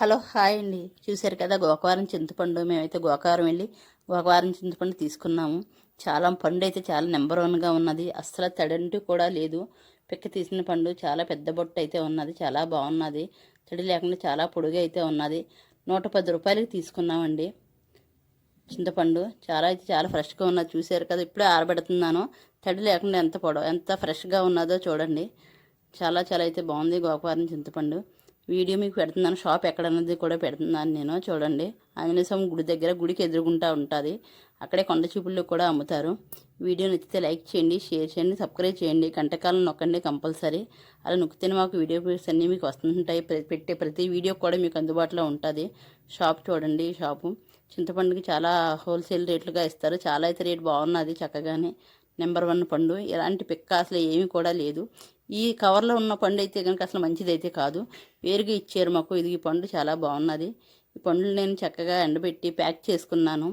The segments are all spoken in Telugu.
హలో హాయ్ అండి. చూశారు కదా గోకవరం చింతపండు. మేమైతే గోకవరం వెళ్ళి గోకవరం చింతపండు తీసుకున్నాము. చాలా పండు అయితే చాలా నెంబర్ వన్గా ఉన్నది. అస్సలు తడంటూ కూడా లేదు. పిక్క తీసిన పండు చాలా పెద్ద బొట్టు అయితే ఉన్నది. చాలా బాగున్నది. తడి లేకుండా చాలా పొడిగా అయితే ఉన్నది. 110 రూపాయలకి తీసుకున్నామండి చింతపండు. చాలా ఫ్రెష్గా ఉన్నది. చూశారు కదా, ఇప్పుడే ఆరబెడుతున్నాను. తడి లేకుండా ఎంత ఫ్రెష్గా ఉన్నదో చూడండి. చాలా అయితే బాగుంది గోకవరం చింతపండు. వీడియో మీకు పెడుతున్నాను. షాప్ ఎక్కడన్నది కూడా పెడుతున్నాను నేను. చూడండి, ఆంజనేయ స్వామి గుడి దగ్గర, గుడికి ఎదురుగుంటా ఉంటుంది. అక్కడే కొండ చూపుల్లో కూడా అమ్ముతారు. వీడియో నచ్చితే లైక్ చేయండి, షేర్ చేయండి, సబ్స్క్రైబ్ చేయండి, గంటకాలం నొక్కండి కంపల్సరీ. అలా నొక్కితేనే మాకు వీడియో అన్నీ మీకు వస్తుంటాయి. పెట్టే ప్రతి వీడియో కూడా మీకు అందుబాటులో ఉంటుంది. షాప్ చూడండి. షాపు చింతపండుకి చాలా హోల్సేల్ రేట్లుగా ఇస్తారు. చాలా అయితే రేట్ బాగున్నది. చక్కగానే నెంబర్ 1 పండు. ఎలాంటి పిక్క అసలు ఏమీ కూడా లేదు. ఈ కవర్లో ఉన్న పండు అయితే కనుక అసలు మంచిదైతే కాదు. వేరుగా ఇచ్చారు మాకు. ఇది ఈ పండు చాలా బాగున్నది. ఈ పండ్లు నేను చక్కగా ఎండబెట్టి ప్యాక్ చేసుకున్నాను.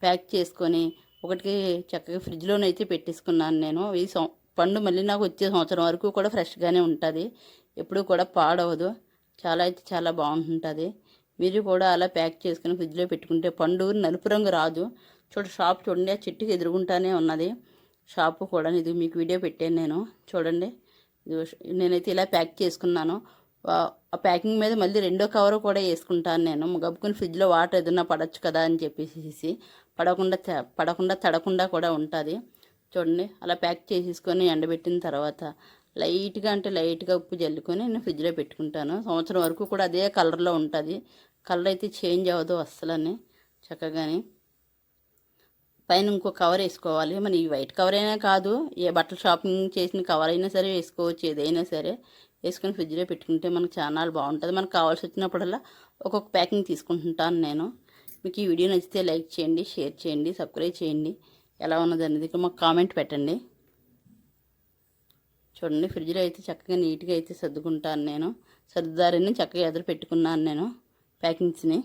ప్యాక్ చేసుకొని ఒకటికి చక్కగా ఫ్రిడ్జ్లోనైతే పెట్టేసుకున్నాను నేను. ఈ పండు మళ్ళీ నాకు వచ్చే సంవత్సరం వరకు కూడా ఫ్రెష్గానే ఉంటుంది. ఎప్పుడూ కూడా పాడవదు. చాలా బాగుంటుంది. మీరు కూడా అలా ప్యాక్ చేసుకుని ఫ్రిడ్జ్లో పెట్టుకుంటే పండు నలుపు రంగు రాదు. షాప్ చూడండి, ఆ చెట్టుకి ఎదురుగుంటానే ఉన్నది షాపు కూడా. ఇది మీకు వీడియో పెట్టాను నేను. చూడండి, నేనైతే ఇలా ప్యాక్ చేసుకున్నాను. ఆ ప్యాకింగ్ మీద మళ్ళీ రెండో కవర్ కూడా వేసుకుంటాను నేను. గబ్బుకుని ఫ్రిడ్జ్లో వాటర్ ఏదైనా పడవచ్చు కదా అని చెప్పేసి పడకుండా తడకుండా కూడా ఉంటుంది. చూడండి, అలా ప్యాక్ చేసేసుకొని ఎండబెట్టిన తర్వాత లైట్గా ఉప్పు జల్లుకొని నేను ఫ్రిడ్జ్లో పెట్టుకుంటాను. సంవత్సరం వరకు కూడా అదే కలర్లో ఉంటుంది. కలర్ అయితే చేంజ్ అవ్వదు అస్సలని. చక్కగాని పైన ఇంకో కవర్ వేసుకోవాలి. మన ఈ వైట్ కవర్ అయినా కాదు, ఏ బట్టలు షాపింగ్ చేసిన కవర్ అయినా సరే వేసుకోవచ్చు. ఏదైనా సరే వేసుకొని ఫ్రిడ్జ్లో పెట్టుకుంటే మనకు చాలా బాగుంటుంది. మనకు కావాల్సి వచ్చినప్పుడల్లా ఒక్కొక్క ప్యాకింగ్ తీసుకుంటుంటాను నేను. మీకు ఈ వీడియో నచ్చితే లైక్ చేయండి, షేర్ చేయండి, సబ్స్క్రైబ్ చేయండి. ఎలా ఉన్నది అనేది మాకు కామెంట్ పెట్టండి. చూడండి, ఫ్రిడ్జ్లో అయితే చక్కగా నీట్గా అయితే సర్దుకుంటాను నేను. సర్దుదారిని చక్కగా ఎదురు పెట్టుకున్నాను నేను ప్యాకింగ్స్ని.